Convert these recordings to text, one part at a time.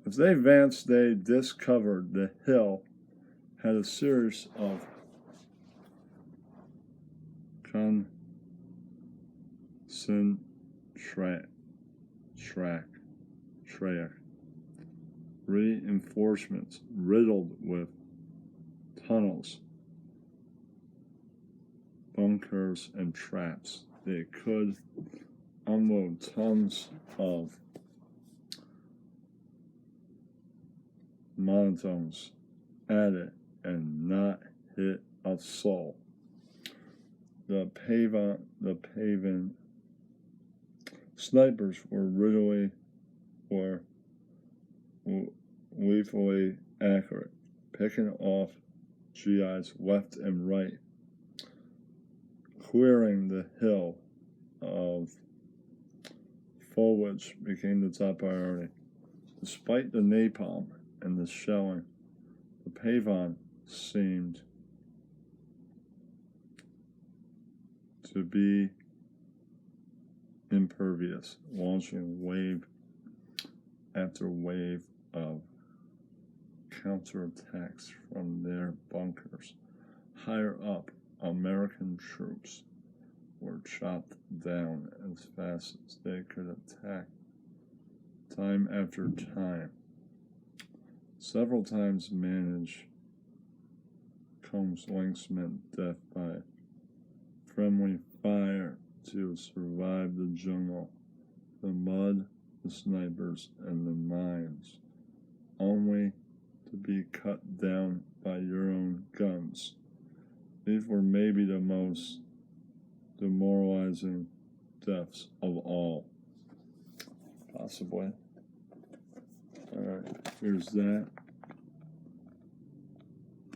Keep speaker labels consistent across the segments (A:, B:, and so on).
A: As they advanced, they discovered the hill had a series of concentric reinforcements riddled with tunnels, bunkers, and traps. They could unload tons of monotones at it and not hit a soul. The Pavan snipers were lethally accurate, picking off GIs left and right. Clearing the hill of foliage became the top priority. Despite the napalm and the shelling, the Pavan seemed to be impervious, launching wave after wave of counterattacks from their bunkers. Higher up, American troops were chopped down as fast as they could attack, time after time. Several times managed Combs Links meant death by friendly fire to survive the jungle, the mud, the snipers, and the mines, only to be cut down by your own guns. These were maybe the most demoralizing deaths of all. Possibly. Alright, here's that.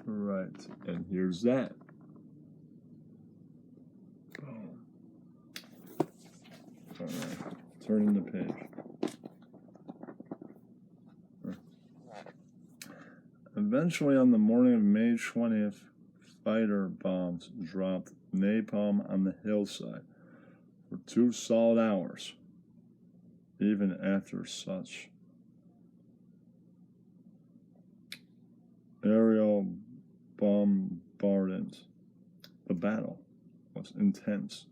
A: Alright, and here's that. Boom. Alright, turning the page. Eventually, on the morning of May 20th, fighter bombs dropped napalm on the hillside for 2 solid hours. Even after such aerial bombardment, the battle was intense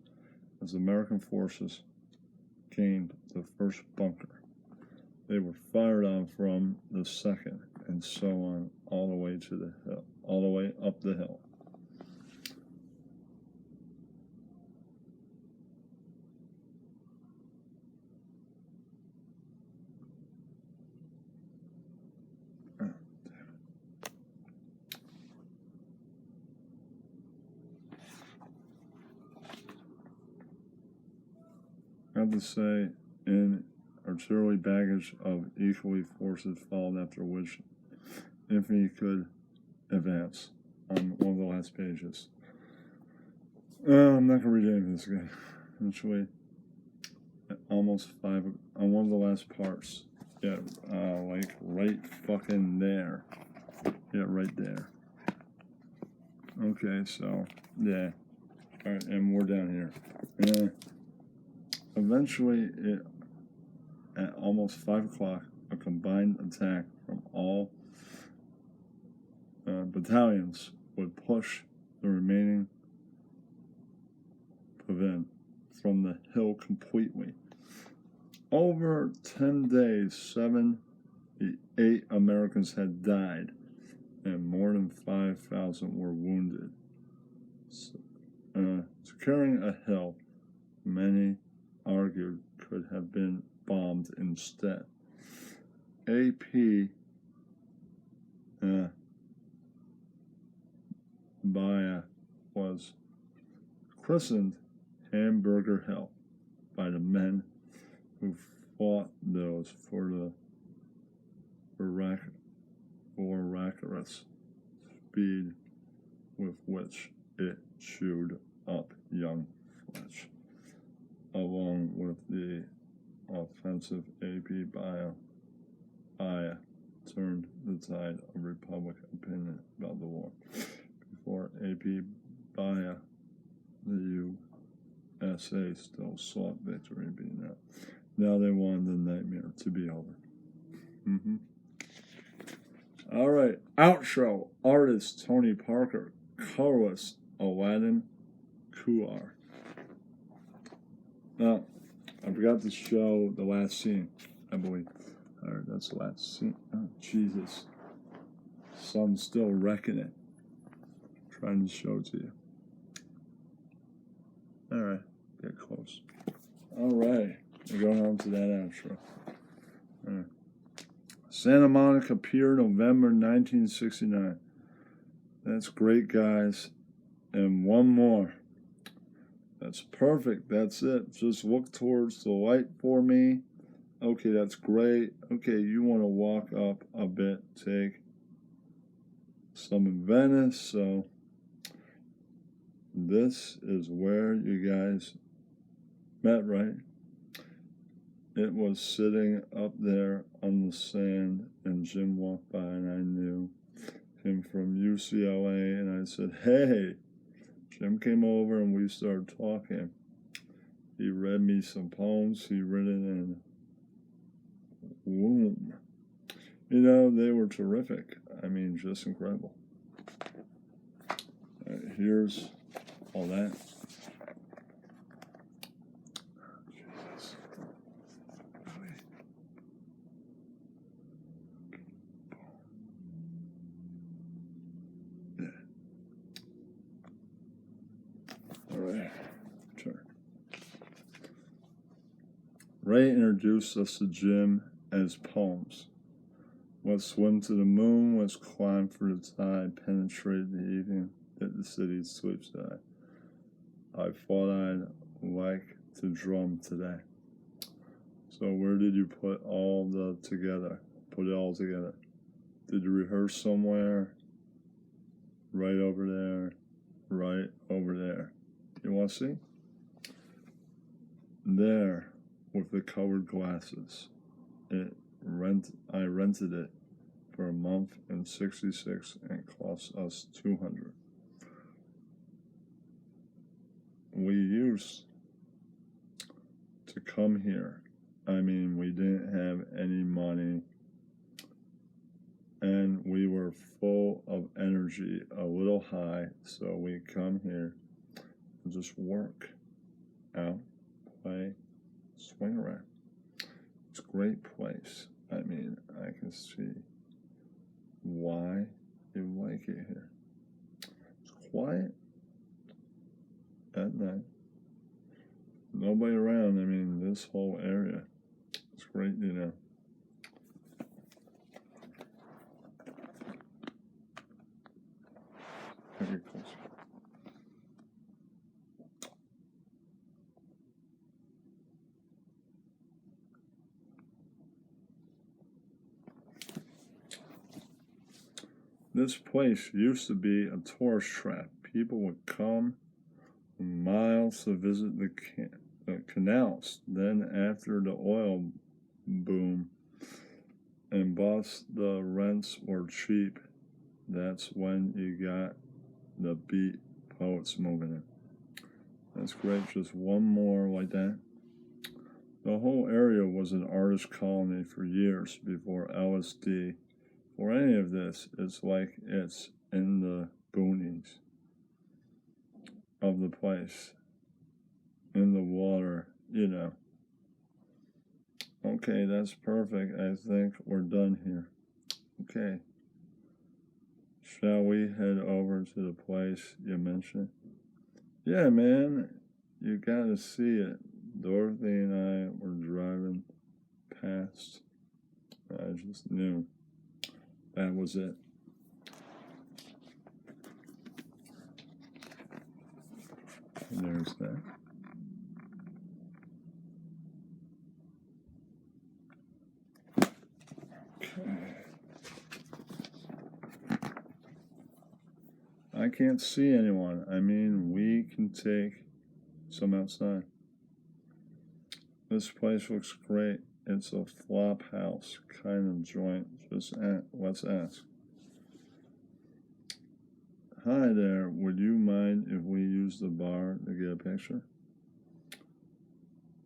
A: as American forces gained the first bunker. They were fired on from the second, and so on, all the way to the hill, all the way up the hill. I have to say, in artillery baggage of equally forces followed, after which infantry could advance on one of the last pages. I'm not going to read any of this again. Eventually, almost 5 on one of the last parts. Yeah, like right fucking there. Yeah, right there. Okay, so, yeah. Alright, and more down here. Eventually, at almost 5 o'clock, a combined attack from all battalions would push the remaining Pavan from the hill completely. Over 10 days, 78 Americans had died, and more than 5,000 were wounded. Securing a hill, many argued, could have been bombed instead. AP Baya was christened Hamburger Hill by the men who fought those for the miraculous speed with which it chewed up young flesh. Along with the offensive, AP Baya turned the tide of Republican opinion about the war. Before AP Baya, the USA still sought victory in Vietnam. Now they wanted the nightmare to be over. All right. Outro. Artist Tony Parker. Colorist Aladdin Kuar. Now, I forgot to show the last scene, I believe. All right, that's the last scene. Oh, Jesus. Sun's still wrecking it. Trying to show it to you. All right, get close. All right, we're going on to that outro. All right. Santa Monica Pier, November 1969. That's great, guys. And one more. That's perfect. That's it. Just look towards the light for me. Okay, that's great. Okay, you want to walk up a bit. Take some in Venice. So this is where you guys met, right? It was sitting up there on the sand, and Jim walked by, and I knew him from UCLA, and I said, hey. Jim came over, and we started talking. He read me some poems he written in Womb. You know, they were terrific. I mean, just incredible. Here's all that. Jesus. Yeah. All right. Turn. Ray introduced us to Jim as poems. Let's swim to the moon, let's climb for the tide, penetrate the evening, that the city sleeps tonight. I thought I'd like to drum today. So where did you put all the together? Put it all together. Did you rehearse somewhere? Right over there. Right over there. You want to see? There, with the colored glasses. I rented it for a month in '66 and it cost us $200. We used to come here. I mean, we didn't have any money and we were full of energy, a little high, so we come here and just work out, play, swing around. It's a great place. I mean, I can see why you like it here. It's quiet at night. Nobody around. I mean, this whole area. It's great, you know. Very close. This place used to be a tourist trap. People would come miles to visit the canals. Then after the oil boom and bust, the rents were cheap. That's when you got the beat poets moving in. That's great. Just one more like that. The whole area was an artist colony for years before LSD or any of this. It's like it's in the boonies of the place, in the water, you know. Okay, that's perfect. I think we're done here. Okay. Shall we head over to the place you mentioned? Yeah, man. You gotta see it. Dorothy and I were driving past. I just knew that was it. And there's that. Okay. I can't see anyone. I mean, we can take some outside. This place looks great. It's a flop house kind of joint. Let's ask. Hi there. Would you mind if we use the bar to get a picture?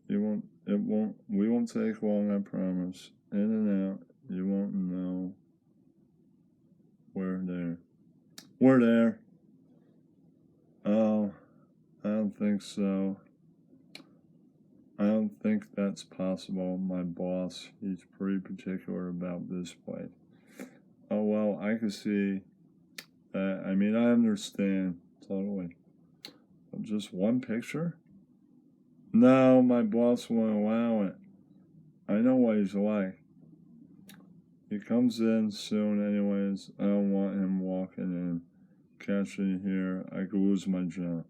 A: We won't take long, I promise. In and out. You won't know We're there. We're there. Oh, I don't think so. I don't think that's possible. My boss, he's pretty particular about this place. Oh, well, I can see that. I mean, I understand totally. But just one picture? No, my boss won't allow it. I know what he's like. He comes in soon anyways. I don't want him walking in, catching here. I could lose my job.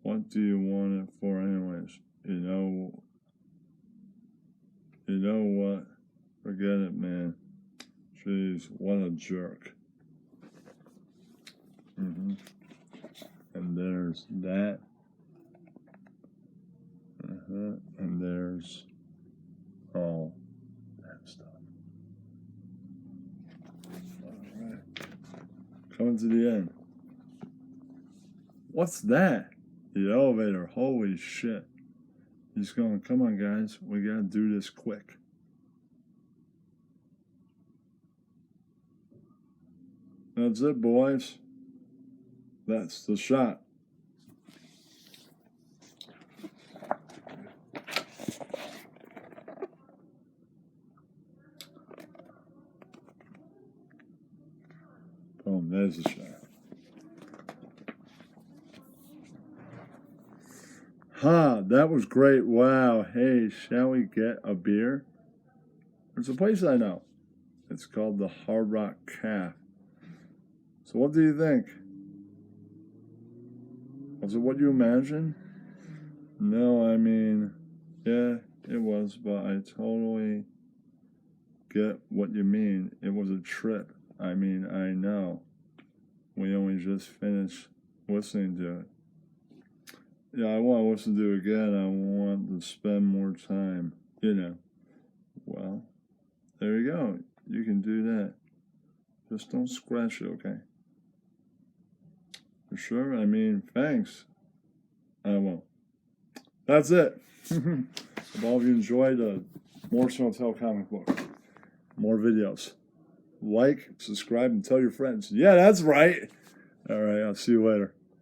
A: What do you want it for anyways? You know what? Forget it, man. Jeez, what a jerk. And there's that. And there's all that stuff. Alright. Coming to the end. What's that? The elevator. Holy shit. He's going, come on, guys. We gotta do this quick. That's it, boys. That's the shot. Boom, there's the shot. That was great. Wow. Hey, shall we get a beer? There's a place I know. It's called the Hard Rock Cafe. So what do you think? Was it what you imagined? No, I mean, yeah, it was, but I totally get what you mean. It was a trip. I mean, I know. We only just finished listening to it. Yeah, I want to listen to it again. I want to spend more time, you know. Well, there you go. You can do that. Just don't scratch it, okay? For sure? I mean, thanks. I won't. That's it. If all of you enjoyed the Morrison Hotel Comic book, more videos. Like, subscribe, and tell your friends. Yeah, that's right. All right, I'll see you later.